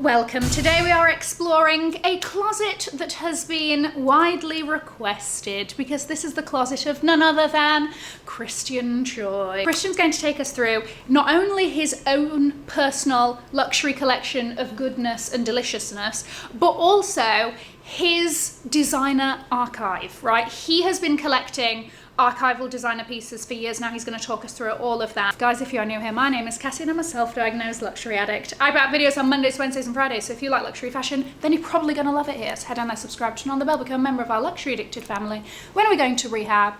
Welcome. Today we are exploring a closet that has been widely requested because this is the closet of none other than Christiaan Joy. Christiaan's going to take us through not only his own personal luxury collection of goodness and deliciousness, but also his designer archive, right? He has been collecting archival designer pieces for years now. He's going to talk us through all of that. Guys, if you're new here, my name is Cassie and I'm a self-diagnosed luxury addict. I put out videos on Mondays, Wednesdays and Fridays, so if you like luxury fashion, then you're probably going to love it here. So head down there, subscribe, turn on the bell, become a member of our luxury addicted family. When are we going to rehab?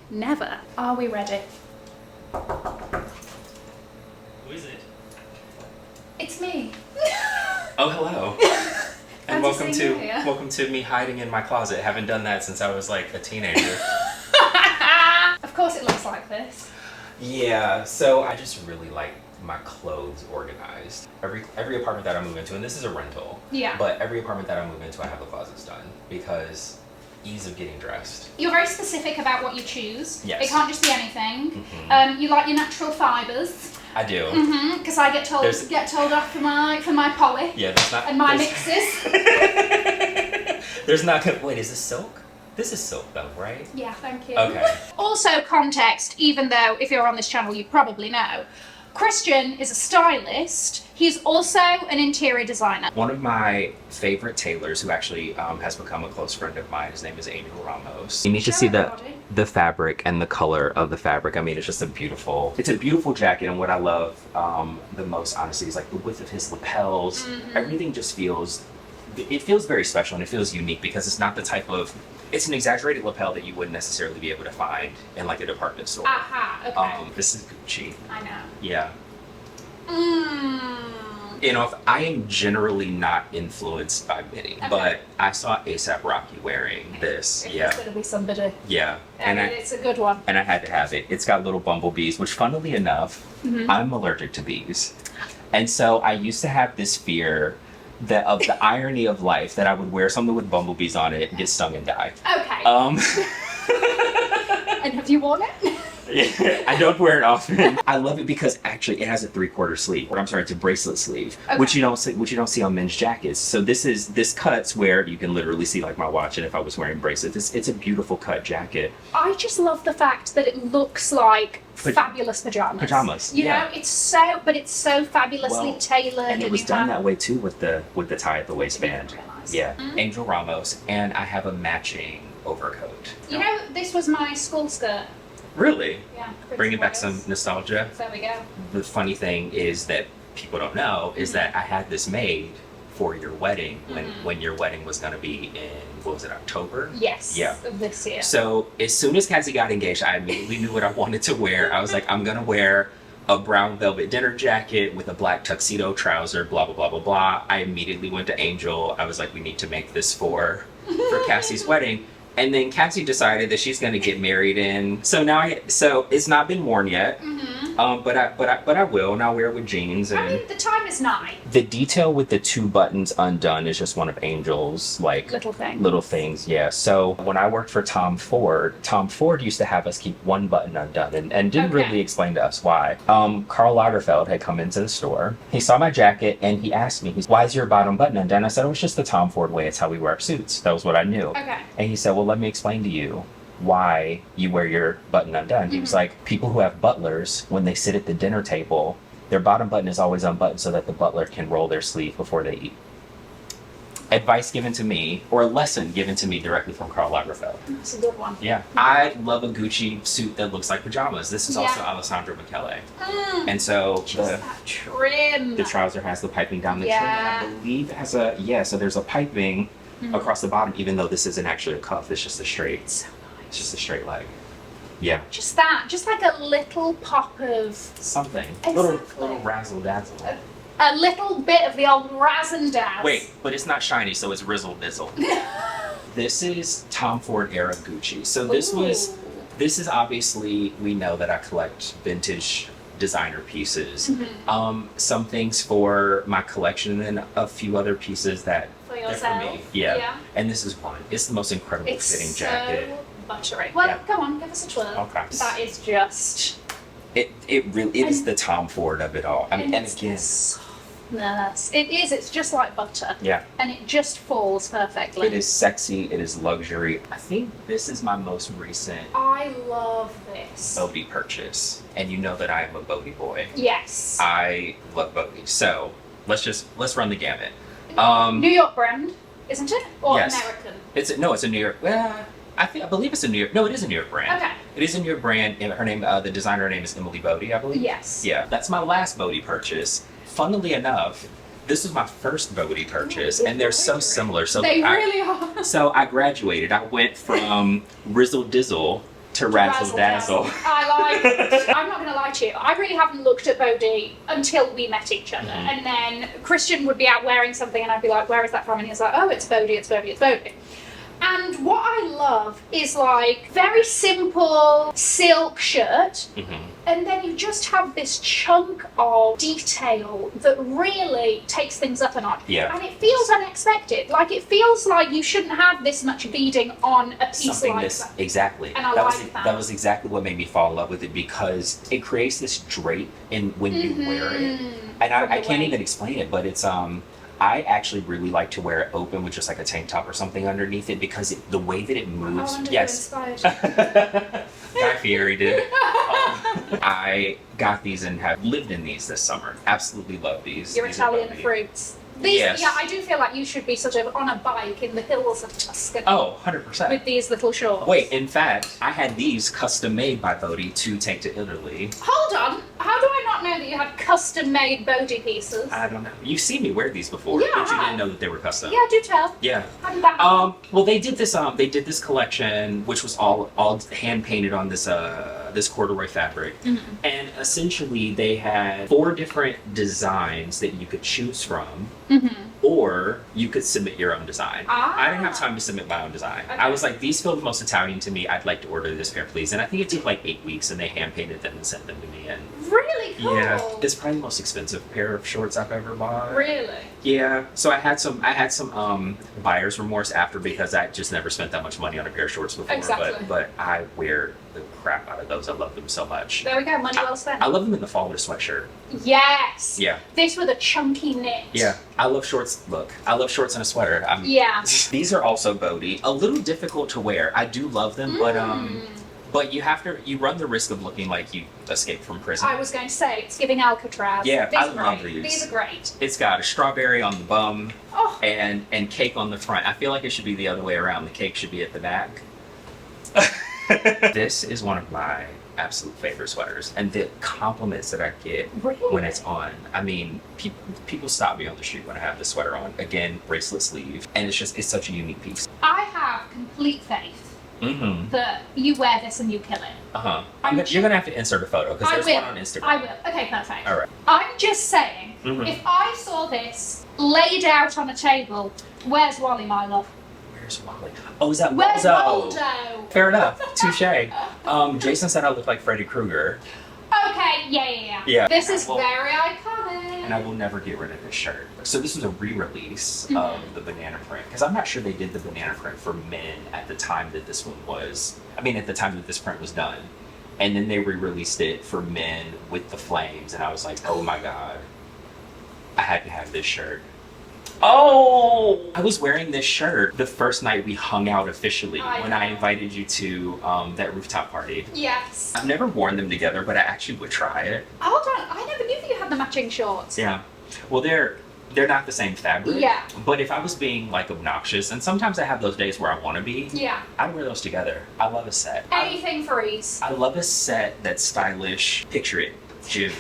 Never. Are we ready? Who is it? It's me. Oh, hello. And welcome to me hiding in my closet. Haven't done that since I was like a teenager. Of course it looks like this. Yeah, so I just really like my clothes organized. Every apartment that I move into, and this is a rental. Yeah. But every apartment that I move into, I have the closets done because ease of getting dressed. You're very specific about what you choose. Yes. It can't just be anything. Mm-hmm. You like your natural fibres. I do. Because I get told off for my poly. Yeah, that's not. And my mixes. There's not gonna. Wait, is this silk? This is silk though, right? Yeah, thank you. Okay. Also, context. Even though if you're on this channel, you probably know, Christiaan is a stylist. He's also an interior designer. One of my favorite tailors, who actually has become a close friend of mine, his name is Angel Ramos. You need to see the fabric and the color of the fabric. I mean, it's just a beautiful jacket. And what I love the most, honestly, is like the width of his lapels. Mm-hmm. Everything just feels very special and it feels unique because it's not the type of, it's an exaggerated lapel that you wouldn't necessarily be able to find in like a department store. Aha, okay. This is Gucci. I know. Yeah. You know, I am generally not influenced by midi, okay, but I saw A$AP Rocky wearing this. It's gonna be somebody. Yeah. And it's a good one. And I had to have it. It's got little bumblebees, which funnily enough, I'm allergic to bees. And so I used to have this fear that of the irony of life that I would wear something with bumblebees on it, get stung and die. Okay. And have you worn it? Yeah, I don't wear it often. I love it because actually it has a 3/4 sleeve, or I'm sorry, it's a bracelet sleeve, okay, which you don't see on men's jackets. So this cuts where you can literally see like my watch, and if I was wearing bracelets, it's a beautiful cut jacket. I just love the fact that it looks like fabulous pajamas. You know, it's so fabulously tailored. And it was done that way too with the tie at the waistband. Yeah, Angel Ramos, and I have a matching overcoat. You know, this was my school skirt. Really? Yeah. Bringing back some nostalgia. There we go. The funny thing is that people don't know is that I had this made for your wedding when your wedding was going to be in, what was it, October? Yes. Yeah. Of this year. So as soon as Cassie got engaged, I immediately knew what I wanted to wear. I was like, I'm going to wear a brown velvet dinner jacket with a black tuxedo trouser, blah, blah, blah, blah, blah. I immediately went to Angel. I was like, we need to make this for Cassie's wedding. And then Cassie decided that she's going to get married in. So now, so it's not been worn yet. But I will, and I'll wear it with jeans. And I mean, the time is nigh. The detail with the 2 buttons undone is just one of Angel's like little things. Yeah. So when I worked for Tom Ford used to have us keep 1 button undone, and didn't really explain to us why. Karl Lagerfeld had come into the store. He saw my jacket and he asked me, "Why is your bottom button undone?" I said, "Oh, it's just the Tom Ford way. It's how we wear our suits." That was what I knew. Okay. And he said, "Well, let me explain to you why you wear your button undone." He was like, people who have butlers, when they sit at the dinner table, their bottom button is always unbuttoned so that the butler can roll their sleeve before they eat. Advice given to me, or a lesson given to me directly from Karl Lagerfeld. That's a good one. Yeah. I love a Gucci suit that looks like pajamas. This is also Alessandro Michele. And so that trim. The trouser has the piping down the trim. I believe it has so there's a piping across the bottom, even though this isn't actually a cuff, it's just a straight. It's just a straight leg. Yeah. Just like a little pop of something. Exactly. Little razzle dazzle. A little bit of the old razzle dazzle. Wait, but it's not shiny, so it's rizzle dizzle. This is Tom Ford era Gucci. So this is obviously, we know that I collect vintage designer pieces. Some things for my collection, and then a few other pieces that for me. Yeah. And this is one. It's the most incredible fitting jacket. Buttery. Well, come on, give us a twirl. Okay. That is just. It really is the Tom Ford of it all. I mean, and again, Yes, it is. It's just like butter. Yeah. And it just falls perfectly. It is sexy. It is luxury. I think this is my most recent I love this. Bodhi purchase. And you know that I am a Bodhi boy. Yes. I love Bodhi. So let's run the gamut. New York brand, isn't it? Or yes. American? It's a New York. Well, I believe it's a New York. No, it is a New York brand. Okay. It is a New York brand. And her name, the designer name is Emily Bodhi, I believe. Yes. Yeah. That's my last Bodhi purchase. Funnily enough, this was my first Bodhi purchase, and they're so similar. So They really are. So I graduated. I went from Rizzle Dizzle to Razzle Dazzle. I like. I'm not going to lie to you. I really haven't looked at Bodhi until we met each other, and then Christian would be out wearing something, and I'd be like, "Where is that from?" And he's like, "Oh, it's Bodhi. It's Bodhi. It's Bodhi." And what I love is like very simple silk shirt, and then you just have this chunk of detail that really takes things up a notch. Yeah. And it feels unexpected. Like it feels like you shouldn't have this much beading on a piece Something like this that. exactly. And I that like was that. That was exactly what made me fall in love with it, because it creates this drape in when you wear it, and I can't even explain it, but it's I actually really like to wear it open with just like a tank top or something underneath it, because the way that it moves. I wonder Yes. who inspired you. Guy Fieri did. I got these and have lived in these this summer. Absolutely love these. Your These are Italian lovely. fruits. These, Yes. yeah, I do feel like you should be sort of on a bike in the hills of Tuscany Oh, 100%. with these little shorts. Wait, in fact, I had these custom made by Bodhi to take to Italy. Hold on. How do I not know that you had custom-made Bodhi pieces? I don't know. You've seen me wear these before, Yeah, but you I have. didn't know that they were custom. Yeah, do tell. Yeah. How did that happen? Well, they did this collection, which was all hand painted on this corduroy fabric, and essentially they had 4 different designs that you could choose from, or you could submit your own design. I didn't have time to submit my own design. Okay. I was like, these feel the most Italian to me. I'd like to order this pair, please. And I think it took like 8 weeks, and they hand painted them and sent them to me. And Really cool. yeah, it's probably the most expensive pair of shorts I've ever bought. Really? Yeah, so I had some buyer's remorse after, because I just never spent that much money on a pair of shorts before. Exactly. But I wear the crap out of those. I love them so much. There we go. Money well spent. I love them in the fall with a sweatshirt. Yes. Yeah. This with a chunky knit. Yeah, I love shorts. Look, I love shorts and a sweater. Yeah. These are also Bodhi. A little difficult to wear. I do love them, but you run the risk of looking like you escaped from prison. I was going to say, it's giving Alcatraz. Yeah, These I are love great. these. These are great. It's got a strawberry on the bum Oh. and cake on the front. I feel like it should be the other way around. The cake should be at the back. This is one of my absolute favorite sweaters, and the compliments that I get Really? when it's on. I mean, people stop me on the street when I have this sweater on. Again, bracelet sleeve, and it's such a unique piece. I have complete faith Mm-hmm. that you wear this and you kill it. Uh-huh. You're gonna have to insert a photo, because there's one on Instagram. I will. Okay, perfect. All right. I'm just saying, if I saw this laid out on a table, where's Wally, my love? Where's Wally? Oh, is that Where's Waldo? Waldo? Fair enough. Touche. Jason said I look like Freddy Krueger. Okay, yeah. Yeah. This is Well, very iconic. and I will never get rid of this shirt. So this was a re-release of the banana print, because I'm not sure they did the banana print for men at the time that this one was. I mean, at the time that this print was done, and then they re-released it for men with the flames, and I was like, oh my god, I had to have this shirt. Oh! I was wearing this shirt the first night we hung out officially, when I invited you to that rooftop party. Yes. I've never worn them together, but I actually would try it. Hold on, I never knew that you had the matching shorts. Yeah. Well, they're not the same fabric. Yeah. But if I was being like obnoxious, and sometimes I have those days where I want to be, Yeah. I'd wear those together. I love a set. Anything for ease. I love a set that's stylish. Picture it, June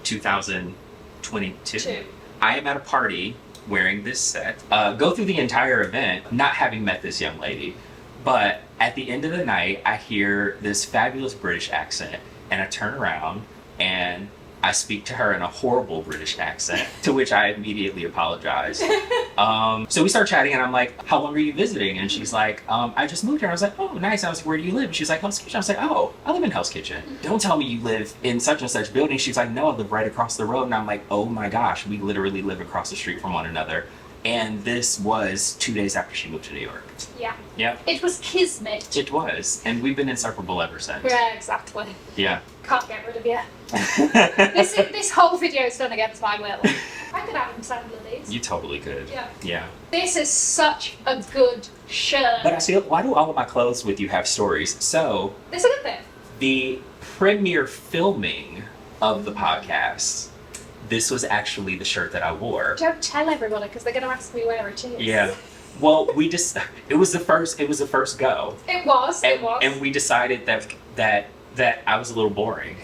2022. Two. I am at a party wearing this set. Go through the entire event not having met this young lady, but at the end of the night, I hear this fabulous British accent, and I turn around and I speak to her in a horrible British accent, to which I immediately apologize. So we start chatting, and I'm like, how long are you visiting? And she's like, I just moved here. I was like, oh, nice. I was like, where do you live? And she's like, Hell's Kitchen. I was like, oh, I live in Hell's Kitchen. Don't tell me you live in such and such building. She's like, no, I live right across the road. And I'm like, oh my gosh, we literally live across the street from one another. And this was 2 days after she moved to New York. Yeah. Yeah. It was kismet. It was. And we've been inseparable ever since. Yeah, exactly. Yeah. Can't get rid of you. This whole video is done against my will. I could have him sample these. You totally could. Yeah. Yeah. This is such a good shirt. But I see, why do all of my clothes with you have stories? So, This is a good thing. the premiere filming of the podcast, this was actually the shirt that I wore. Don't tell everybody because they're going to ask me where it is. Yeah. Well, it was the first go. It was. And we decided that I was a little boring.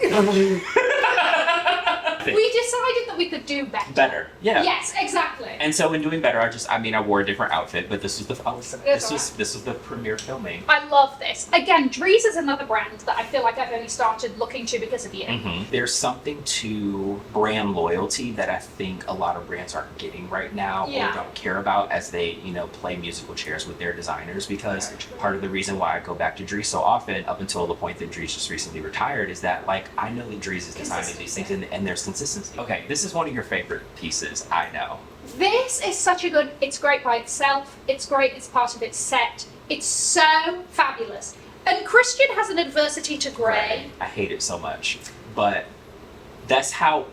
We decided that we could do better. Better, yeah. Yes, exactly. And so in doing better, I wore a different outfit, but this was this was the premiere filming. I love this. Again, Dries is another brand that I feel like I've only started looking to because of you. Mm-hmm. There's something to brand loyalty that I think a lot of brands aren't getting right now or don't care about as they, play musical chairs with their designers, because part of the reason why I go back to Dries so often, up until the point that Dries just recently retired, is that I know that Dries is designing these things and there's consistency. Okay, this is one of your favorite pieces, I know. This is such a good, it's great by itself, it's great, it's part of its set, it's so fabulous. And Christiaan has an adversity to grey. I hate it so much, but that's how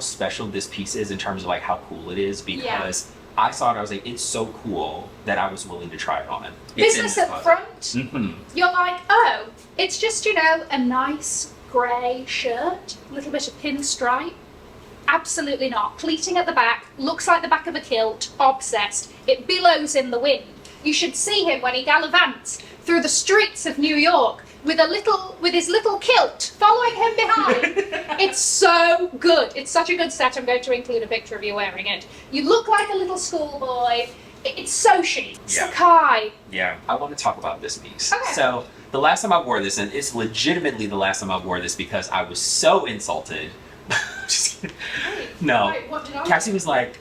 special this piece is in terms of how cool it is, because I saw it, I was like, it's so cool that I was willing to try it on. Business at front, mm-hmm. You're like, oh, it's just, a nice grey shirt, a little bit of pinstripe. Absolutely not. Pleating at the back, looks like the back of a kilt, obsessed. It billows in the wind. You should see him when he gallivants through the streets of New York with his little kilt following him behind. It's so good. It's such a good set. I'm going to include a picture of you wearing it. You look like a little schoolboy. It's so chic. Yeah. Sacai. Yeah. I want to talk about this piece. Okay. So the last time I wore this, and it's legitimately the last time I wore this because I was so insulted. Just kidding. No. Wait, what did I Cassie was like,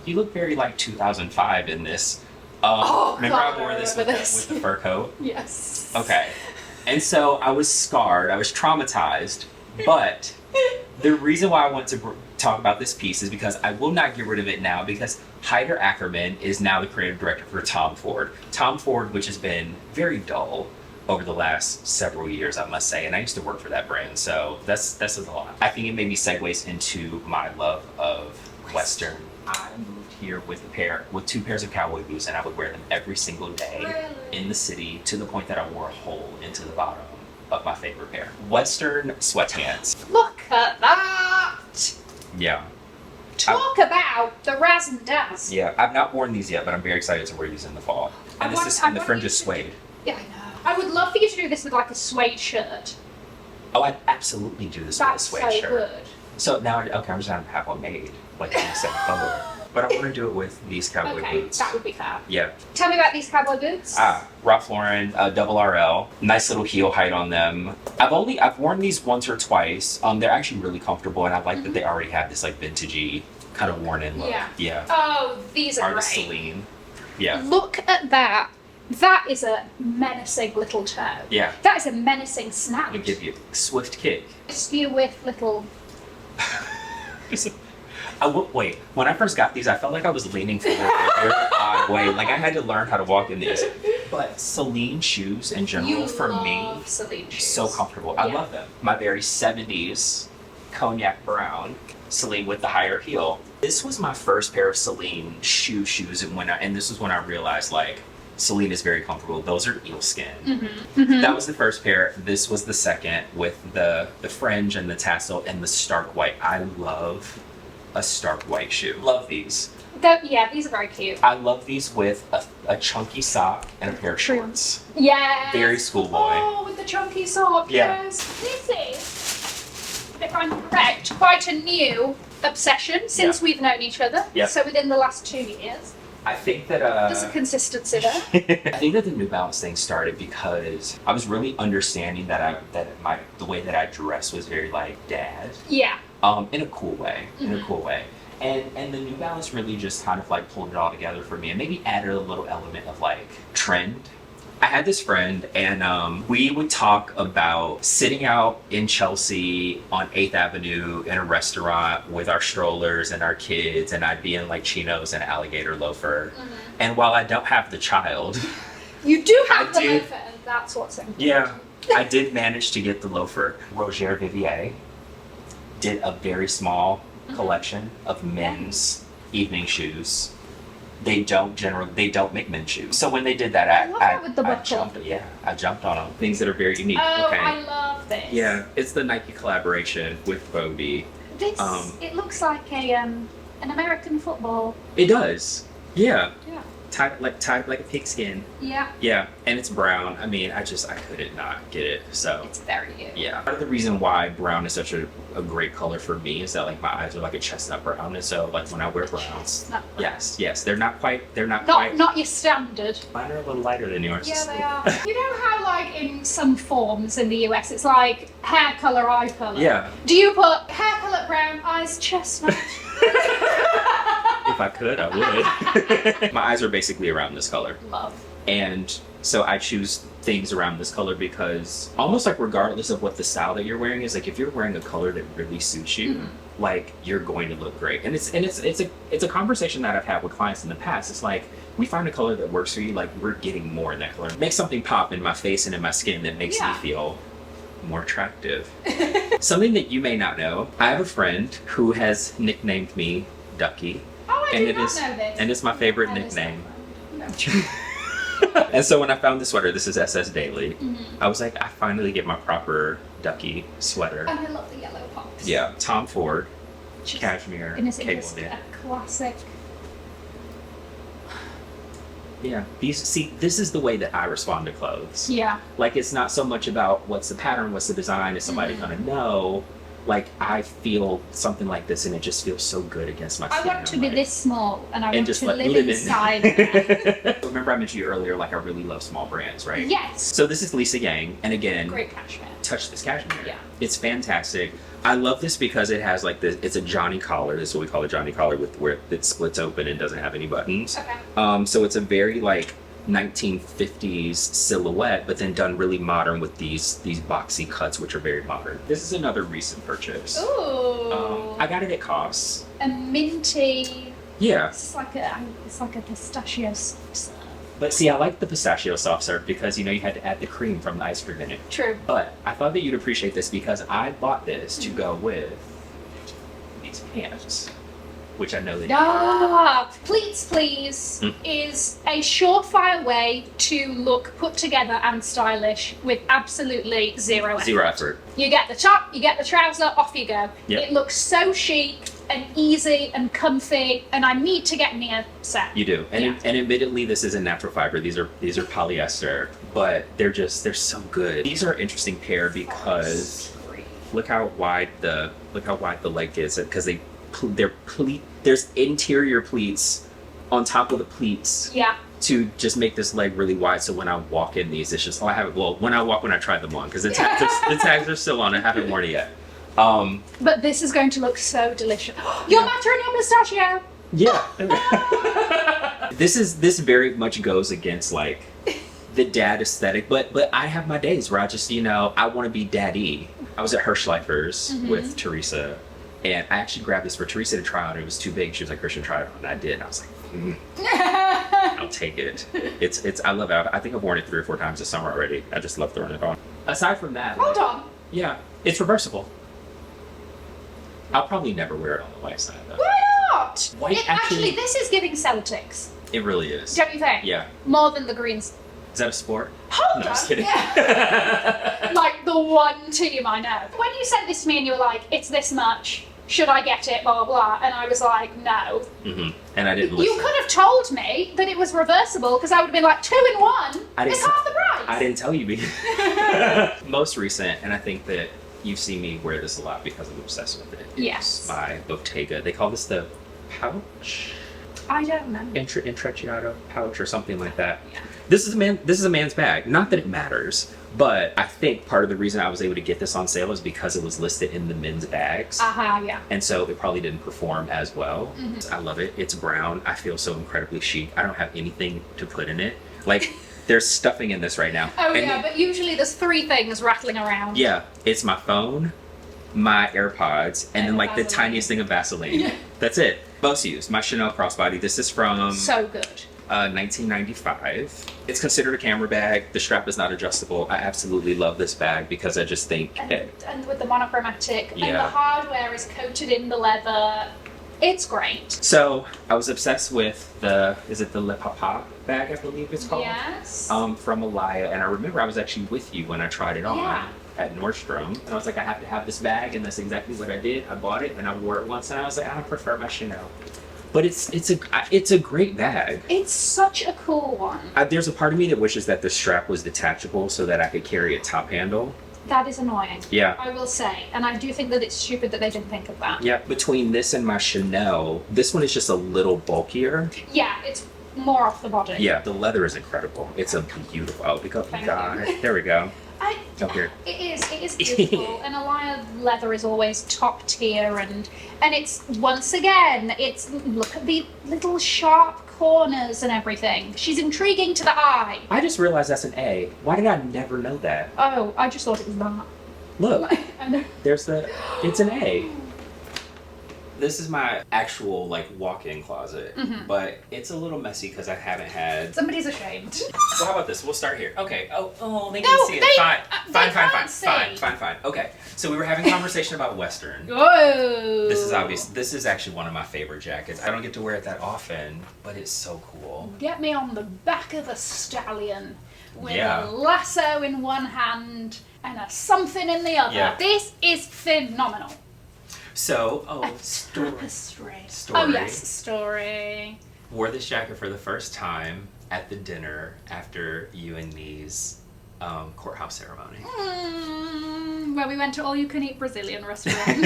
you look very 2005 in this. Remember God, I wore this remember with the fur coat? Yes. Okay. And so I was scarred, I was traumatized, but the reason why I want to talk about this piece is because I will not get rid of it now, because Heider Ackerman is now the creative director for Tom Ford. Tom Ford, which has been very dull over the last several years, I must say, and I used to work for that brand, so that's a lot. I think it maybe segues into my love of Western. I moved here with two pairs of cowboy boots, and I would wear them every single day in the city, to the point that I wore a hole into the bottom of my favorite pair. Western sweatpants. Look at that! Yeah. Talk about the raz and daz. Yeah, I've not worn these yet, but I'm very excited to wear these in the fall. And the fringe is suede. Yeah, I know. I would love for you to do this with a suede shirt. Oh, I'd absolutely do this with a suede That's so shirt. good. So now, okay, I'm just gonna have one made, in the same color. But I want to do it with these cowboy boots. That would be fab. Yeah. Tell me about these cowboy boots. Ralph Lauren, double RL. Nice little heel height on them. I've worn these once or twice. They're actually really comfortable, and I like that they already have this vintagey kind of worn in look. Yeah. Oh, these are Artist great. Celine. Yeah. Look at that. That is a menacing little toe. Yeah. That is a menacing snout. Let me give you a swift kick. Spew with little. Wait, when I first got these, I felt like I was leaning forward in a very odd way. I had to learn how to walk in these. But Celine shoes in general, Celine shoes. So comfortable. I love them. My very 70s cognac brown Celine with the higher heel. This was my first pair of Celine shoes, and this was when I realized Celine is very comfortable. Those are eelskin. Mm-hmm. Mm-hmm. That was the first pair. This was the second, with the fringe and the tassel and the stark white. I love a stark white shoe. Love these. These are very cute. I love these with a chunky sock and a pair of shorts. Yes. Very schoolboy. Oh, with the chunky sock. Yeah. Yes. This is, if I'm correct, quite a new obsession since we've known each other. Yeah. So within the last 2 years. I think that There's a consistency there. I think that the New Balance thing started because I was really understanding that the way that I dress was very dad. Yeah. In a cool way. In a cool way. And the New Balance really just kind of pulled it all together for me, and maybe added a little element of trend. I had this friend, and we would talk about sitting out in Chelsea on 8th Avenue in a restaurant with our strollers and our kids, and I'd be in chinos and alligator loafer. Mm-hmm. And while I don't have the child, you do have the loafer, and that's what's important. Yeah, I did manage to get the loafer. Roger Vivier did a very small collection of men's evening shoes. They don't make men's shoes. So when they did that, I love that with the buckle. I jumped on them. Things that are very unique. Oh, okay. I love this. Yeah, it's the Nike collaboration with Bodie. This, it looks like an American football. It does. Yeah. Yeah. Tied like a pigskin. Yeah. Yeah, and it's brown. I mean, I couldn't not get it. So It's very you. yeah. Part of the reason why brown is such a great color for me is that like my eyes are like a chestnut brown, and so like when I wear browns, Chestnut brown. yes, they're not quite. Not your standard. Mine are a little lighter than yours. Yeah, they are. You know how like in some forms in the US, it's like hair color, eye color. Yeah. Do you put hair color brown, eyes chestnut? If I could, I would. My eyes are basically around this color. Love. And so I choose things around this color because almost like regardless of what the style that you're wearing is, like if you're wearing a color that really suits you, like you're going to look great. And it's a conversation that I've had with clients in the past. It's like we find a color that works for you, like we're getting more in that color. Make something pop in my face and in my skin that makes me feel more attractive. Something that you may not know, I have a friend who has nicknamed me Ducky. Oh, I did not know this. And it's my favorite nickname. And so when I found the sweater, this is SS Daily, I was like, I finally get my proper Ducky sweater. And I love the yellow pops. Yeah, Tom Ford, cashmere, And is it cable just knit. a classic? Yeah, this is the way that I respond to clothes. Yeah. Like it's not so much about what's the pattern, what's the design, is somebody gonna know? Like I feel something like this and it just feels so good against my skin. I want to be this small and I want just to like live inside there. Remember I mentioned you earlier, like I really love small brands, right? Yes. So this is Lisa Yang, and again, Great cashmere. touch this cashmere. Yeah. It's fantastic. I love this because it has like this, it's a Johnny collar. This is what we call a Johnny collar, with where it splits open and doesn't have any buttons. Okay. So it's a very like 1950s silhouette, but then done really modern with these boxy cuts, which are very modern. This is another recent purchase. Ooh. I got it at Cost. A minty. Yeah. It's like a pistachio sauce. But see, I like the pistachio soft serve because you know you had to add the cream from the ice cream in it. True. But I thought that you'd appreciate this because I bought this to go with these pants, which I know that Pleats Please is a surefire way to look put together and stylish with absolutely zero effort. Zero effort. You get the top, you get the trouser, off you go. Yep. It looks so chic and easy and comfy, and I need to get me a set. You do, and Yeah. and admittedly, this isn't natural fiber. These are polyester, but they're so good. These are an interesting pair because look how wide the leg is, because there's interior pleats on top of the pleats. Yeah. To just make this leg really wide, so when I walk in these, it's just when I try them on, because the tags are still on. I haven't worn it yet. But this is going to look so delicious. Your macaroni pistachio. Yeah. This very much goes against like the dad aesthetic, but I have my days where I just I want to be daddy. I was at Hirschleifer's with Teresa, and I actually grabbed this for Teresa to try on. It was too big. She was like, Christian, try it on, and I did. And I was like, I'll take it. It's I love it. I think I've worn it 3 or 4 times this summer already. I just love throwing it on. Aside from that, Hold on. yeah, it's reversible. I'll probably never wear it on the white side though. Why not? White Actually, this is giving Celtics. It really is. Don't you think? Yeah. More than the Greens. Is that a sport? Hold No, on. just kidding. Yeah. Like the one team I know. When you sent this to me and you were like, it's this much, should I get it, blah, blah, blah, and I was like, no. And I didn't listen. You could have told me that it was reversible, because I would have been like, 2 in 1, it's half the price. I didn't tell you because most recent, and I think that you've seen me wear this a lot because I'm obsessed with it. Yes. My Bottega. They call this the pouch? I don't know. Intrecciato pouch or something like that. Yeah. This is a man's bag. Not that it matters, but I think part of the reason I was able to get this on sale is because it was listed in the men's bags. Yeah. And so it probably didn't perform as well. I love it. It's brown. I feel so incredibly chic. I don't have anything to put in it. Like, there's stuffing in this right now. Oh, yeah, but usually there's 3 things rattling around. Yeah, it's my phone, my AirPods, and then like the tiniest thing of Vaseline. Yeah. That's it. Most used. My Chanel crossbody. This is from So good. 1995. It's considered a camera bag. The strap is not adjustable. I absolutely love this bag because I just think... And with the monochromatic, and the Yeah. hardware is coated in the leather. It's great. So, I was obsessed with is it the Le Papa bag, I believe it's called? Yes. From Alaya, and I remember I was actually with you when I tried it on. Yeah. At Nordstrom, and I was like, I have to have this bag, and that's exactly what I did. I bought it, and I wore it once, and I was like, I prefer my Chanel. But it's a great bag. It's such a cool one. There's a part of me that wishes that the strap was detachable so that I could carry a top handle. That is annoying. Yeah. I will say, and I do think that it's stupid that they didn't think of that. Yeah. Between this and my Chanel, this one is just a little bulkier. Yeah, it's more off the body. Yeah, the leather is incredible. It's a beautiful. Oh, because Thank God, you. there we go. Here. It is beautiful, and Alaya leather is always top tier, and it's once again, look at the little sharp corners and everything. She's intriguing to the eye. I just realized that's an A. Why did I never know that? Oh, I just thought it was that. Look, it's an A. This is my actual walk-in closet, but it's a little messy because I haven't had. Somebody's ashamed. So how about this? We'll start here. Okay. Oh, they can see it. Fine. Okay. So we were having a conversation about Western. Whoa. This is obvious. This is actually one of my favorite jackets. I don't get to wear it that often, but it's so cool. Get me on the back of a stallion with Yeah. a lasso in one hand and a something in the other. Yeah. This is phenomenal. So, Tapestry. Story. Oh yes, story. Wore this jacket for the first time at the dinner after you and me's courthouse ceremony. Where we went to all-you-can-eat Brazilian restaurant.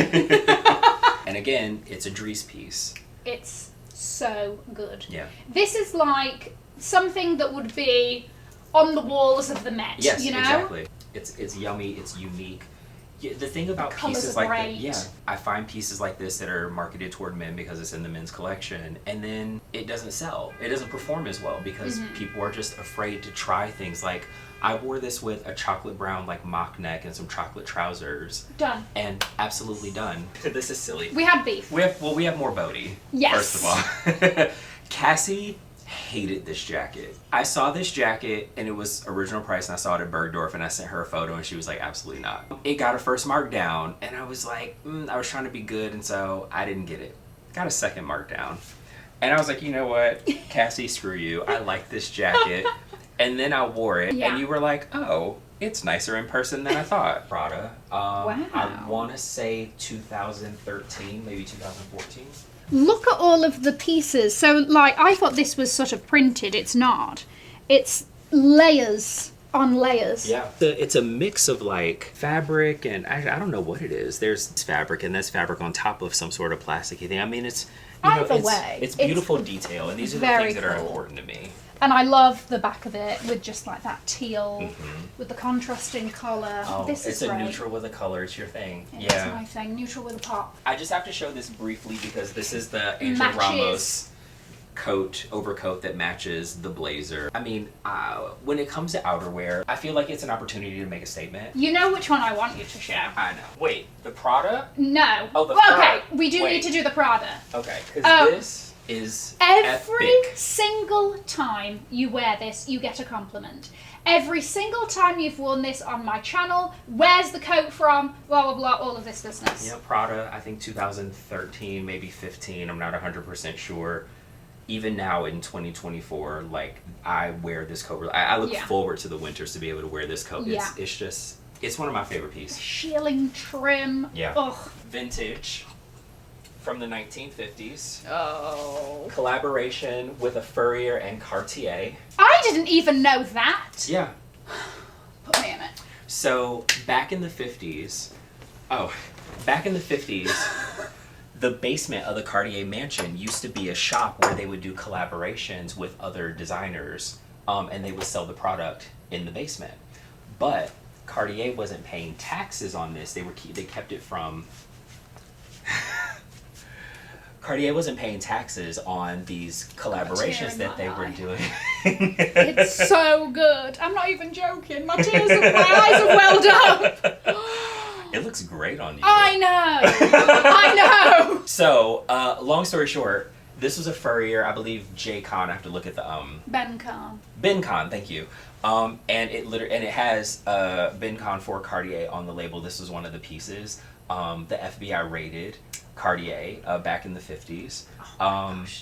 And again, it's a Dries piece. It's so good. Yeah. This is like something that would be on the walls of the Met. Yes, you know? exactly. It's yummy. It's unique. Yeah, the thing about Colours pieces are like great. that, yeah, I find pieces like this that are marketed toward men because it's in the men's collection, and then it doesn't sell. It doesn't perform as well because people are just afraid to try things. Like I wore this with a chocolate brown mock neck and some chocolate trousers. Done. And absolutely done. This is silly. We had beef. We have more Bodhi. Yes. First of all, Cassie hated this jacket. I saw this jacket and it was original price, and I saw it at Bergdorf, and I sent her a photo and she was like, absolutely not. It got a first markdown, and I was like, I was trying to be good, and so I didn't get it. Got a second markdown, and I was like, you know what, Cassie, screw you. I like this jacket. And then I wore it, and you were like, oh, it's nicer in person than I thought. Prada. Wow. I want to say 2013, maybe 2014. Look at all of the pieces. So, I thought this was sort of printed. It's not. It's layers on layers. Yeah. It's a mix of fabric and I don't know what it is. There's fabric and there's fabric on top of some sort of plasticky thing. I mean, it's it's beautiful detail, and these are the things that are important to me. And I love the back of it with just that teal with the contrasting colour. Oh, this is it's great. a neutral with a color. It's your thing. It's my thing. Neutral with a pop. I just have to show this briefly because this is the Angel Ramos overcoat that matches the blazer. I mean, when it comes to outerwear, I feel like it's an opportunity to make a statement. You know which one I want you to show. I know. Wait, the Prada? No. Oh, the okay, we do need to do the Prada. Okay, because this is every epic. single time you wear this, you get a compliment. Every single time you've worn this on my channel, where's the coat from, blah, blah, blah, all of this business. Yeah, Prada, I think 2013, maybe 15, I'm not 100% sure. Even now in 2024, I wear this coat. I look forward to the winters to be able to wear this coat. It's one of my favorite pieces. Shearling trim. Yeah. Ugh. Vintage from the 1950s. Oh. Collaboration with a Furrier and Cartier. I didn't even know that. Yeah. Put me in it. So back in the 50s, the basement of the Cartier mansion used to be a shop where they would do collaborations with other designers, and they would sell the product in the basement. But Cartier wasn't paying taxes on this. They kept it from. Cartier wasn't paying taxes on these collaborations that they were doing. It's so good. I'm not even joking. My eyes have welled up. It looks great on you. I know. So, long story short, This was a furrier, I believe J Con. I have to look at the Ben Khan. Ben Con, thank you. And it has Ben Con for Cartier on the label. This was one of the pieces. The FBI raided Cartier back in the 50s.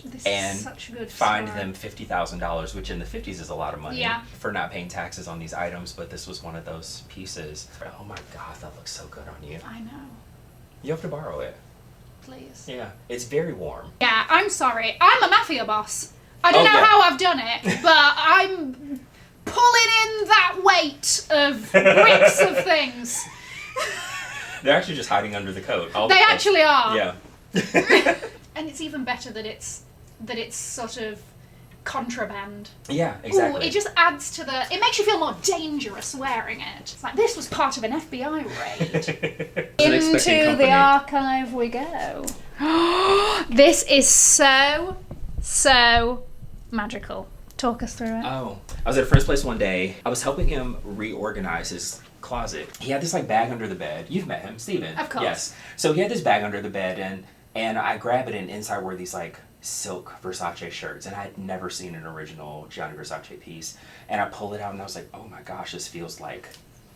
This and is such a good fined story. them $50,000, which in the 50s is a lot of money Yeah. for not paying taxes on these items. But this was one of those pieces. Oh my God, that looks so good on you. I know. You have to borrow it. Please. Yeah, it's very warm. Yeah, I'm sorry. I'm a mafia boss. I don't know how I've done it, but I'm pulling in that weight of bricks of things. They're actually just hiding under the coat. They actually are. Yeah. And it's even better that it's sort of contraband. Yeah, exactly. Ooh, it just adds to it makes you feel more dangerous wearing it. It's like this was part of an FBI raid. Into the archive we go. This is so magical. Talk us through it. Oh, I was at a friend's place one day. I was helping him reorganize his closet. He had this like bag under the bed. You've met him, Steven. Of course. Yes. So he had this bag under the bed, and I grab it, and inside were these like silk Versace shirts, and I had never seen an original Gianni Versace piece. And I pull it out, and I was like, oh my gosh, this feels like,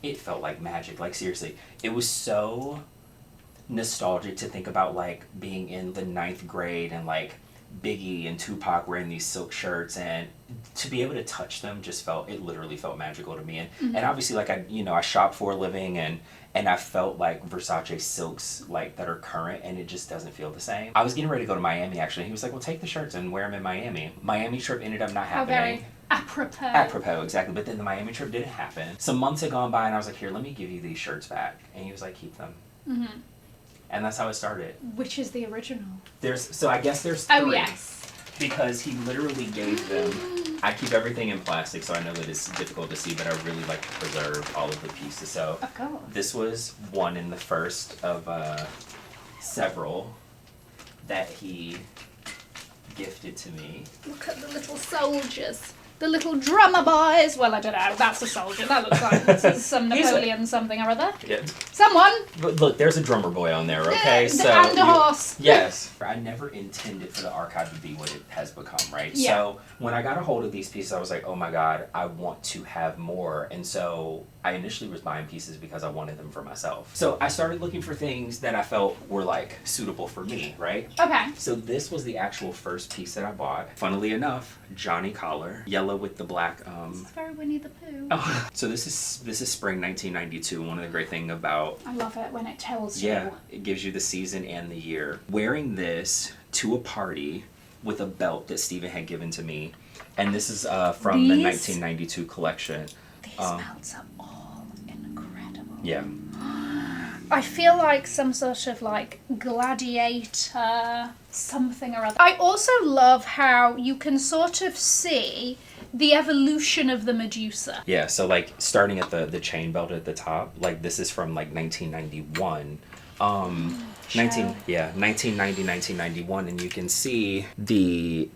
it felt like magic. Like seriously, it was so nostalgic to think about like being in the 9th grade and like Biggie and Tupac wearing these silk shirts, and to be able to touch them it literally felt magical to me. And obviously like I shop for a living, and I felt like Versace silks like that are current, and it just doesn't feel the same. I was getting ready to go to Miami actually. He was like, well, take the shirts and wear them in Miami. Miami trip ended up not happening. How very apropos. Apropos, exactly. But then the Miami trip didn't happen. Some months had gone by, and I was like, here, let me give you these shirts back. And he was like, keep them. Mm-hmm. And that's how it started. Which is the original? I guess there's 3. Oh, yes. Because he literally gave them... I keep everything in plastic, so I know that it's difficult to see, but I really like to preserve all of the pieces. So Of course. this was one in the first of several that he gifted to me. Look at the little soldiers. The little drummer boys. Well, I don't know. That's a soldier. That looks like this is some Napoleon something or other. Yeah. Someone. But look, there's a drummer boy on there, okay? And a horse. Yes. I never intended for the archive to be what it has become, right? Yeah. So when I got a hold of these pieces, I was like, oh my God, I want to have more. And so I initially was buying pieces because I wanted them for myself. So I started looking for things that I felt were like suitable for me, right? Okay. So this was the actual first piece that I bought. Funnily enough, Johnny collar, yellow with the black. It's very Winnie the Pooh. Oh. So this is spring 1992. One of the great things about I love it when it tells you. yeah, it gives you the season and the year. Wearing this to a party with a belt that Steven had given to me, and this is from the 1992 collection. These belts are all incredible. Yeah. I feel like some sort of like gladiator something or other. I also love how you can sort of see the evolution of the Medusa. Yeah, so like starting at the chain belt at the top, like this is from like 1991. 1990, 1991, and you can see the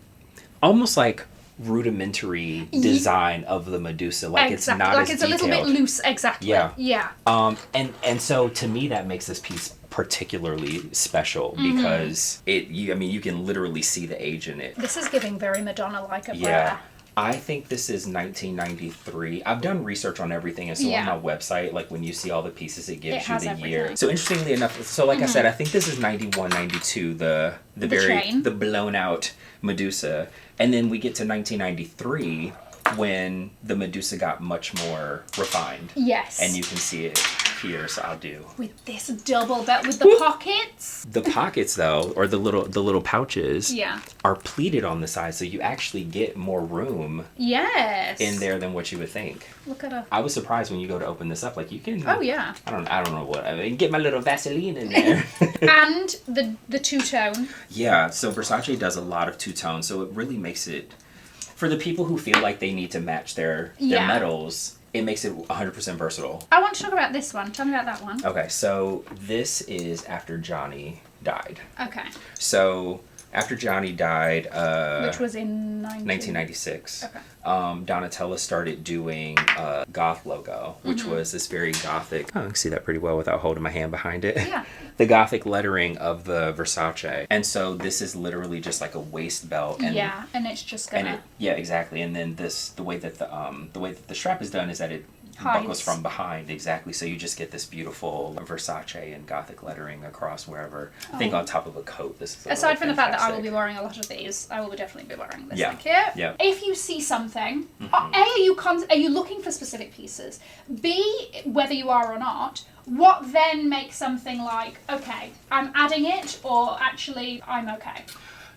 almost like rudimentary design of the Medusa. Like it's not like as it's detailed. a little bit loose. Exactly. Yeah. Yeah. And so to me that makes this piece particularly special because you can literally see the age in it. This is giving very Madonna-like a Yeah. I think this is 1993. I've done research on everything, and so on my website, like when you see all the pieces, it gives you the year. So interestingly enough, so like I said, I think this is 91, 92, the blown out Medusa. And then we get to 1993 when the Medusa got much more refined. Yes. And you can see it here, so I'll do. With this double belt with the pockets. The pockets though, or the little pouches, Yeah. are pleated on the side, so you actually get more room Yes. in there than what you would think. Look at her. I was surprised when you go to open this up, like you can. Oh yeah. I don't know what. I mean, get my little Vaseline in there. And the two-tone. Yeah, so Versace does a lot of two-tone, so it really makes it for the people who feel like they need to match their metals. It makes it 100% versatile. I want to talk about this one. Tell me about that one. Okay, so this is after Johnny died. Okay. So After Johnny died, Which was in 1996, Okay. Donatella started doing a goth logo, which was this very gothic. Oh, I can see that pretty well without holding my hand behind it. Yeah. The gothic lettering of the Versace, and so this is literally just like a waist belt. And, yeah, and it's just gonna. yeah, exactly. And then the way that the strap is done is that it buckles Hides. from behind, exactly. So you just get this beautiful Versace and gothic lettering across wherever. I think on top of a coat. This is Aside from the fact that I will fantastic. be wearing a lot of these, I will definitely be wearing this. Yeah. Thank you. Yeah. If you see something, are you looking for specific pieces? B, whether you are or not, what then makes something like, okay, I'm adding it, or actually I'm okay?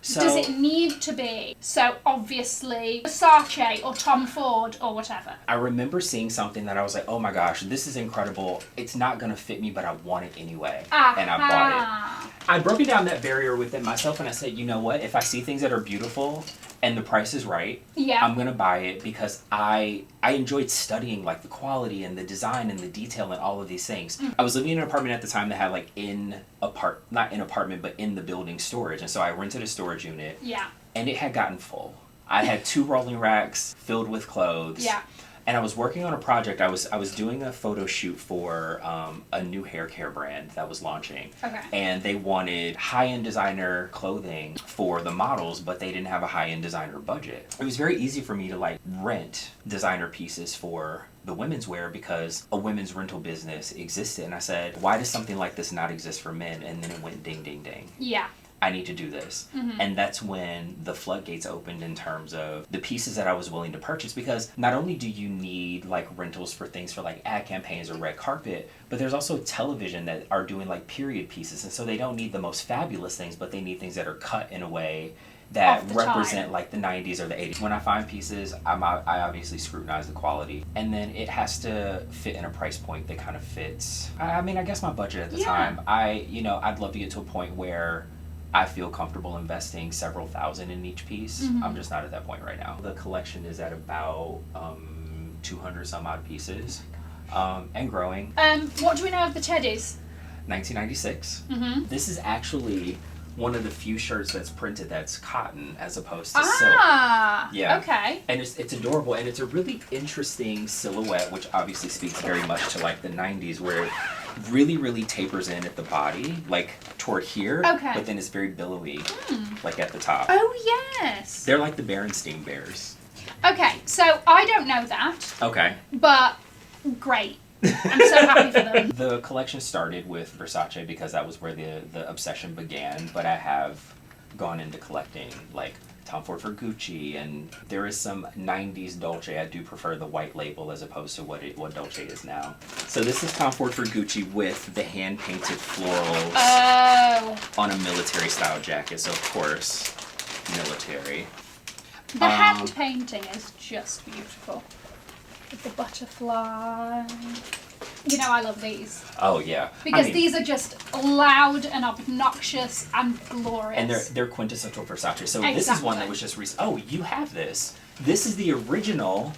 So, Does it need to be so obviously Versace or Tom Ford or whatever? I remember seeing something that I was like, oh my gosh, this is incredible. It's not going to fit me, but I want it anyway. And I bought it. I broke down that barrier within myself and I said, you know what? If I see things that are beautiful and the price is right, Yeah. I'm going to buy it because I enjoyed studying like the quality and the design and the detail and all of these things. I was living in an apartment at the time that had like not in apartment, but in the building storage. And so I rented a storage unit. Yeah. And it had gotten full. I had 2 rolling racks filled with clothes. Yeah. And I was working on a project. I was doing a photo shoot for a new hair care brand that was launching. Okay. And they wanted high-end designer clothing for the models, but they didn't have a high-end designer budget. It was very easy for me to like rent designer pieces for the women's wear because a women's rental business existed. And I said, why does something like this not exist for men? And then it went ding, ding, ding. Yeah. I need to do this. And that's when the floodgates opened in terms of the pieces that I was willing to purchase, because not only do you need like rentals for things for like ad campaigns or red carpet, but there's also television that are doing like period pieces. And so they don't need the most fabulous things, but they need things that are cut in a way that Of the represent time. like the 90s or the 80s. When I find pieces, I obviously scrutinize the quality, and then it has to fit in a price point that kind of fits. I mean, I guess my budget at the Yeah. time. I'd love to get to a point where I feel comfortable investing several thousand in each piece. I'm just not at that point right now. The collection is at about 200 some odd pieces, and growing. What do we know of the teddies? 1996. This is actually one of the few shirts that's printed that's cotton as opposed to silk. Yeah. Okay. And it's adorable, and it's a really interesting silhouette, which obviously speaks very much to like the 90s, where it really, really tapers in at the body, like toward here, Okay. but then it's very billowy, like at the top. Oh, yes. They're like the Berenstain Bears. Okay, so I don't know that, Okay. but great. I'm so happy for them. The collection started with Versace because that was where the obsession began, but I have gone into collecting like Tom Ford for Gucci, and there is some 90s Dolce. I do prefer the white label as opposed to what Dolce is now. So this is Tom Ford for Gucci with the hand-painted florals Oh. on a military style jacket, so of course, military. The hand painting is just beautiful. With the butterfly. You know I love these. Oh yeah. Because these are just loud and obnoxious and glorious. And they're quintessential Versace. So this is one that was just recent. Oh, you have this. This is the original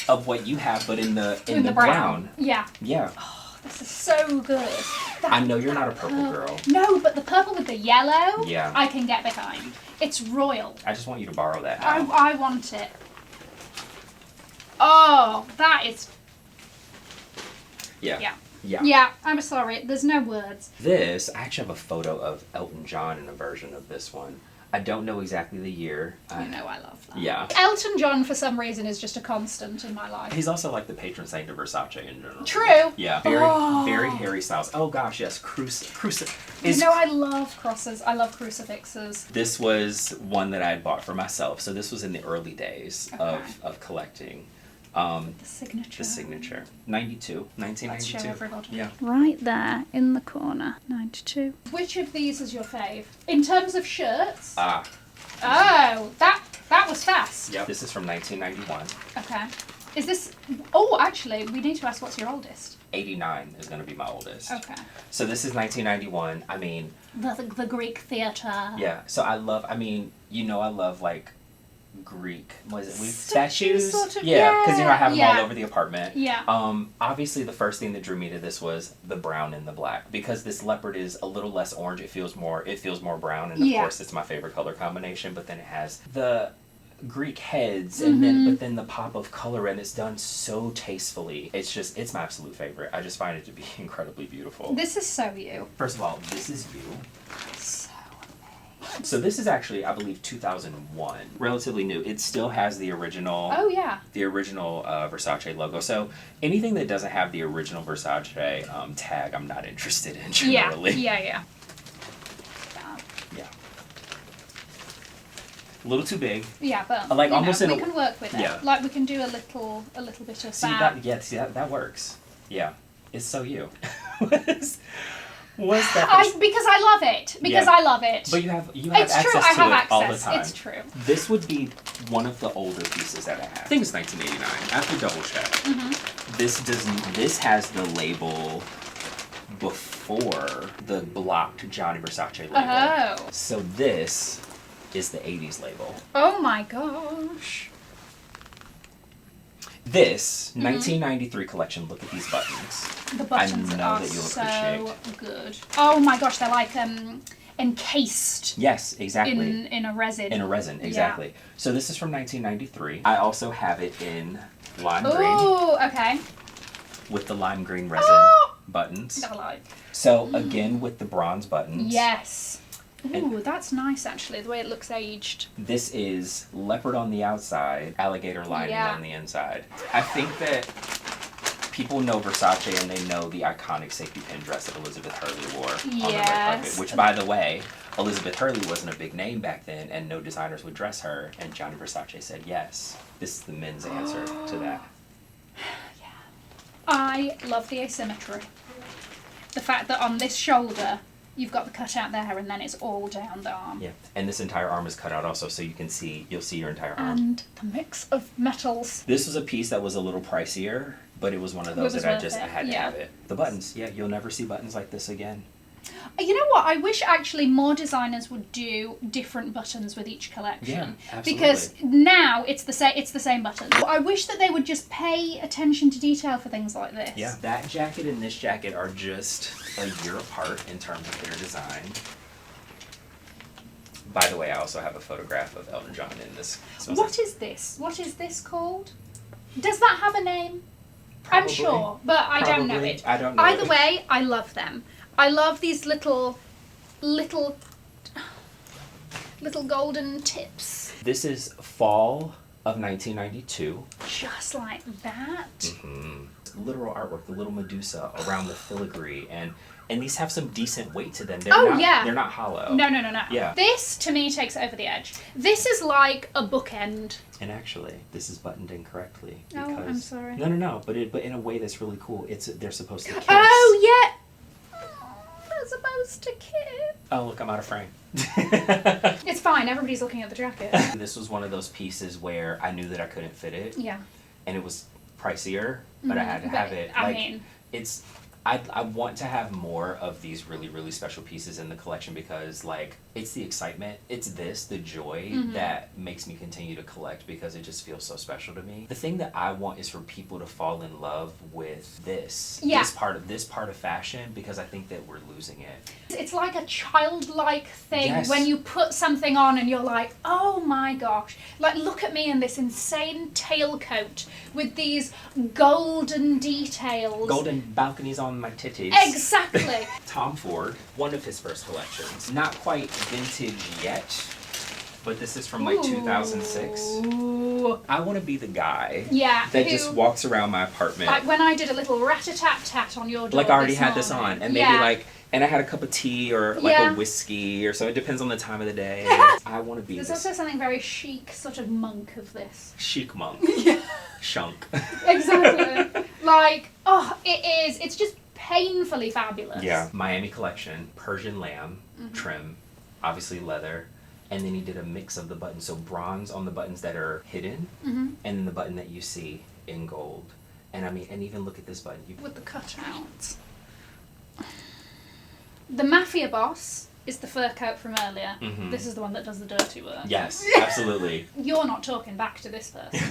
of what you have, but in the brown. Yeah. Yeah. This is so good. I know you're not a purple girl. No, but the purple with the yellow, Yeah. I can get behind. It's royal. I just want you to borrow that now. I want it. Oh, that is... Yeah. Yeah. Yeah. Yeah, I'm sorry. There's no words. This, I actually have a photo of Elton John in a version of this one. I don't know exactly the year. You know I love that. Yeah. Elton John, for some reason, is just a constant in my life. He's also like the patron saint of Versace in general. True. Yeah. Very Harry Styles. Oh gosh, yes. You know I love crosses. I love crucifixes. This was one that I had bought for myself. So this was in the early days Okay. of collecting. The signature. The signature. 1992. Let's show everybody. Yeah. Right there in the corner. 92. Which of these is your fave? In terms of shirts? Ah. Oh, that was fast. Yep. This is from 1991. Okay. Is this... Oh, actually, we need to ask what's your oldest. 89 is going to be my oldest. Okay. So this is 1991. I mean... The Greek theatre. Yeah. So I love like Greek, was it Statues, statues? sort of, Yeah, because you know I have them yeah. all over the apartment. Yeah. Obviously the first thing that drew me to this was the brown and the black, because this leopard is a little less orange. It feels more brown, and of course it's my favorite color combination. But then it has the Greek heads, and then the pop of color, and it's done so tastefully. It's my absolute favorite. I just find it to be incredibly beautiful. This is so you. First of all, this is you. So amazing. So this is actually, I believe, 2001. Relatively new. It still has the original. Oh yeah. The original Versace logo. So anything that doesn't have the original Versace tag, I'm not interested in generally. Yeah. Yeah. A little too big. Yeah, but Like almost we can work with it. Yeah. Like we can do a little bit of that. That works. Yeah. It's so you. What's that? Because I love it. Because I love it. But you have it's access true. to I have it access. all the time. It's true. This would be one of the older pieces that I have. I think it's 1989. I have to double check. Mm-hmm. This has the label before the blocked Gianni Versace label. Oh. So this is the 80s label. Oh my gosh. This 1993 collection. Look at these buttons. The buttons I know are that you'll so appreciate. good. Oh my gosh, they're like encased. Yes, exactly. In a resin. In a resin, exactly. Yeah. So this is from 1993. I also have it in lime green Oh, okay. with the lime green resin buttons. Never like. So again with the bronze buttons. Yes. Ooh, that's nice actually, the way it looks aged. This is leopard on the outside, alligator lining on the inside. I think that people know Versace and they know the iconic safety pin dress that Elizabeth Hurley wore on the red carpet. Which, by the way, Elizabeth Hurley wasn't a big name back then, and no designers would dress her. And Gianni Versace said yes. This is the men's answer to that. Yeah. I love the asymmetry. The fact that on this shoulder you've got the cutout there and then it's all down the arm. Yeah, and this entire arm is cut out also, so you'll see your entire arm. And the mix of metals. This was a piece that was a little pricier, but it was one of those that I had to have it. The buttons, you'll never see buttons like this again. You know what? I wish actually more designers would do different buttons with each collection. Yeah, absolutely. Because now it's the same button. I wish that they would just pay attention to detail for things like this. Yeah, that jacket and this jacket are just a year apart in terms of their design. By the way, I also have a photograph of Elton John in this. What is this? What is this called? Does that have a name? Probably. I'm sure, but I don't know it. I don't know. Either way, I love them. I love these little golden tips. This is fall of 1992. Just like that. Mm-hmm. Literal artwork, the little Medusa around the filigree, and these have some decent weight to them. They're not hollow. No. Yeah. This to me takes it over the edge. This is like a bookend. And actually, this is buttoned incorrectly. Oh, I'm sorry. No. But in a way that's really cool. They're supposed to kiss. Oh yeah. They're supposed to kiss. Oh look, I'm out of frame. It's fine. Everybody's looking at the jacket. This was one of those pieces where I knew that I couldn't fit it. Yeah. And it was pricier, but I had to have it. I want to have more of these really, really special pieces in the collection because, like, it's the excitement, it's the joy that makes me continue to collect because it just feels so special to me. The thing that I want is for people to fall in love with this part of fashion because I think that we're losing it. It's like a childlike thing when you put something on and you're like, oh my gosh, like look at me in this insane tailcoat with these golden details. Golden balconies on my titties. Exactly. Tom Ford, one of his first collections. Not quite vintage yet, but this is from like 2006. Ooh. I want to be the guy that just walks around my apartment. Like when I did a little rat-a-tat-tat on your door. Like I already had this on, and maybe and I had a cup of tea or like a whiskey or so. It depends on the time of the day. I want to be There's also something very chic, sort of monk of this. Chic monk. Shunk. Exactly. Like, it is. It's just painfully fabulous. Yeah. Miami collection, Persian lamb trim, obviously leather, and then he did a mix of the buttons. So bronze on the buttons that are hidden, and then the button that you see in gold. And I mean, and even look at this button. With the cutouts. The Mafia boss is the fur coat from earlier. This is the one that does the dirty work. Yes, absolutely. You're not talking back to this person.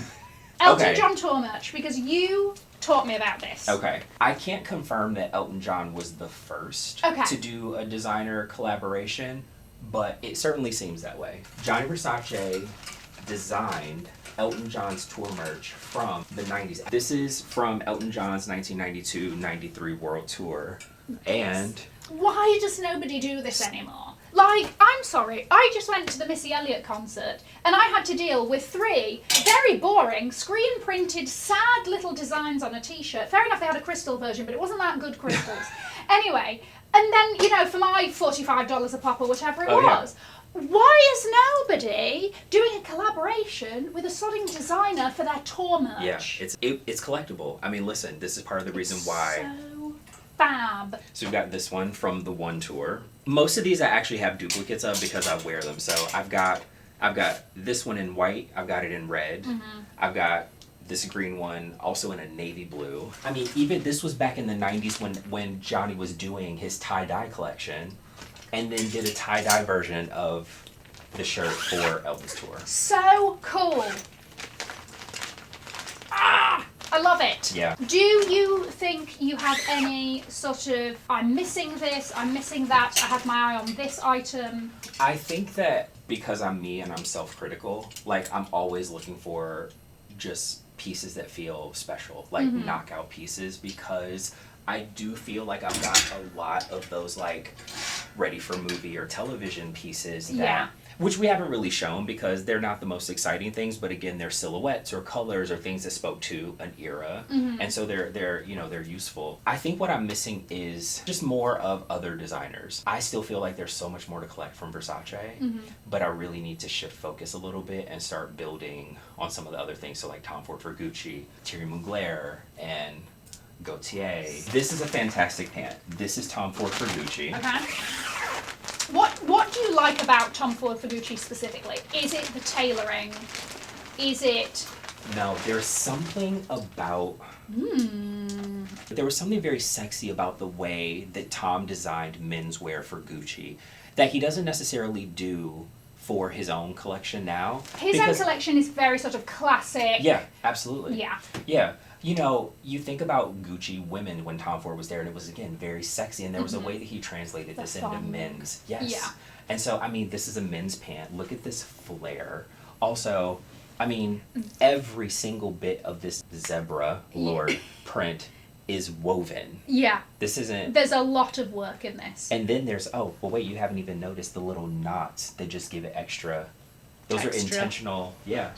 Elton John tour merch, because you taught me about this. Okay. I can't confirm that Elton John was the first to do a designer collaboration, but it certainly seems that way. Gianni Versace designed Elton John's tour merch from the 90s. This is from Elton John's 1992-93 World Tour. And why does nobody do this anymore? Like, I'm sorry, I just went to the Missy Elliott concert and I had to deal with 3 very boring, screen-printed, sad little designs on a t-shirt. Fair enough, they had a crystal version, but it wasn't that good crystals. Anyway, and then, you know, for my $45 a pop or whatever it was, why is nobody doing a collaboration with a sodding designer for their tour merch? Yeah, it's collectible. I mean, listen, this is part of the reason why. So fab. So we've got this one from the one tour. Most of these I actually have duplicates of because I wear them. So I've got this one in white. I've got it in red. I've got this green one also in a navy blue. I mean, even this was back in the 90s when Johnny was doing his tie-dye collection and then did a tie-dye version of the shirt for Elton's tour. So cool. I love it. Yeah. Do you think you have any sort of, I'm missing this, I'm missing that, I have my eye on this item? I think that because I'm me and I'm self-critical, like I'm always looking for just pieces that feel special, like knockout pieces, because I do feel like I've got a lot of those like ready for movie or television pieces that which we haven't really shown because they're not the most exciting things, but again, they're silhouettes or colors or things that spoke to an era, and so they're you know, they're useful. I think what I'm missing is just more of other designers. I still feel like there's so much more to collect from Versace, but I really need to shift focus a little bit and start building on some of the other things. So like Tom Ford for Gucci, Thierry Mugler, and Gaultier. This is a fantastic pant. This is Tom Ford for Gucci. Okay. What do you like about Tom Ford for Gucci specifically? Is it the tailoring? Is it... No, there's something about... There was something very sexy about the way that Tom designed menswear for Gucci that he doesn't necessarily do for his own collection now. His own collection is very sort of classic. Yeah, absolutely. Yeah. Yeah. You know, you think about Gucci women when Tom Ford was there, and it was, again, very sexy, and there was a way that he translated this into men's. Yes. Yeah. And so, I mean, this is a men's pant. Look at this flare. Also, I mean, every single bit of this zebra lord print is woven. Yeah. This isn't... There's a lot of work in this. And then there's, oh, well, wait, you haven't even noticed the little knots that just give it extra... Those are intentional, yeah.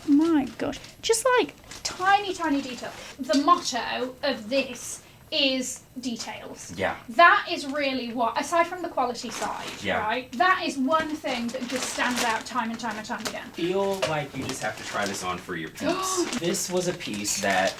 My gosh. Just like tiny, tiny detail. The motto of this is details. Yeah. That is really what, aside from the quality side, right? That is one thing that just stands out time and time and time again. Feel like you just have to try this on for your piece. This was a piece that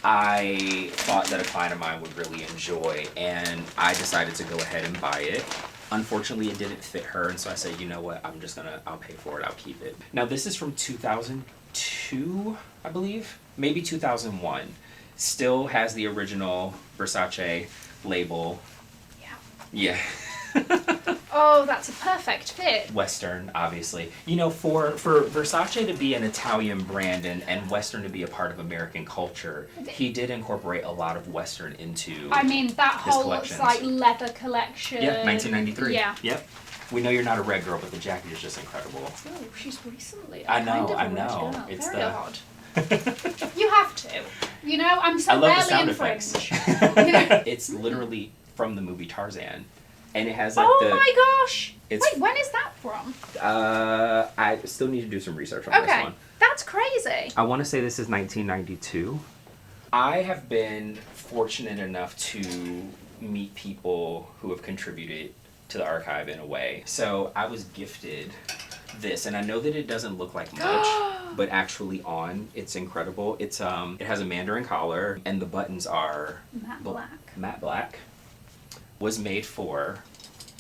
I thought that a client of mine would really enjoy, and I decided to go ahead and buy it. Unfortunately, it didn't fit her, and so I said, you know what, I'll pay for it, I'll keep it. Now, this is from 2002, I believe, maybe 2001. Still has the original Versace label. Yeah. Oh, that's a perfect fit. Western, obviously. You know, for Versace to be an Italian brand and Western to be a part of American culture, he did incorporate a lot of Western into I mean, that whole like leather collection. Yeah, 1993. Yeah. Yep. We know you're not a red girl, but the jacket is just incredible. Oh, she's recently. I know. It's very odd. You have to. You know, I'm so barely in French. You know? It's literally from the movie Tarzan. And it has like my gosh! Wait, when is that from? I still need to do some research on this one. That's crazy. I want to say this is 1992. I have been fortunate enough to meet people who have contributed to the archive in a way. So I was gifted this, and I know that it doesn't look like much, but actually on, it's incredible. It's it has a mandarin collar, and the buttons are matte black. Was made for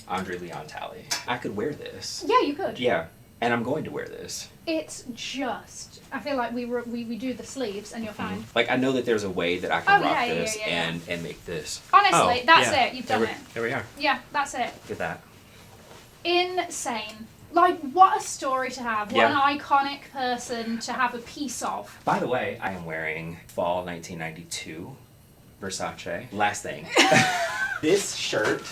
Andre Leon Talley. I could wear this. Yeah, you could. Yeah. And I'm going to wear this. It's just, I feel like we do the sleeves and you're fine. Like, I know that there's a way that I can rock yeah, this yeah. and make this. Honestly, that's yeah. it. You've done it. There we are. Yeah, that's it. Look at that. Insane. Like, what a story to have. What Yeah. an iconic person to have a piece of. By the way, I am wearing fall 1992 Versace. Last thing. This shirt.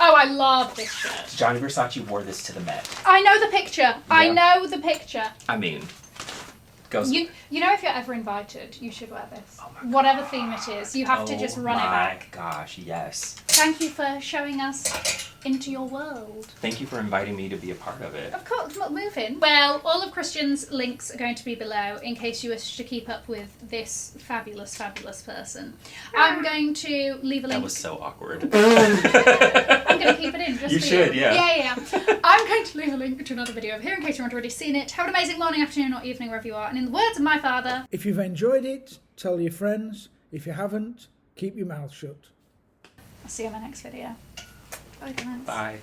Oh, I love this shirt. Johnny Versace wore this to the Met. I know the picture. I know the picture. I mean, goes. You know, if you're ever invited, you should wear this. Oh Whatever theme it is, you have to just run it back. Oh my gosh, yes. Thank you for showing us into your world. Thank you for inviting me to be a part of it. Of course, move in. Well, all of Christian's links are going to be below in case you wish to keep up with this fabulous, fabulous person. I'm going to leave a link. That was so awkward. I'm going to keep it in just You for should, you. yeah. Yeah. I'm going to leave a link to another video over here in case you haven't already seen it. Have an amazing morning, afternoon, or evening, wherever you are. And in the words of my father, if you've enjoyed it, tell your friends. If you haven't, keep your mouth shut. I'll see you in my next video. Bye, guys. Bye.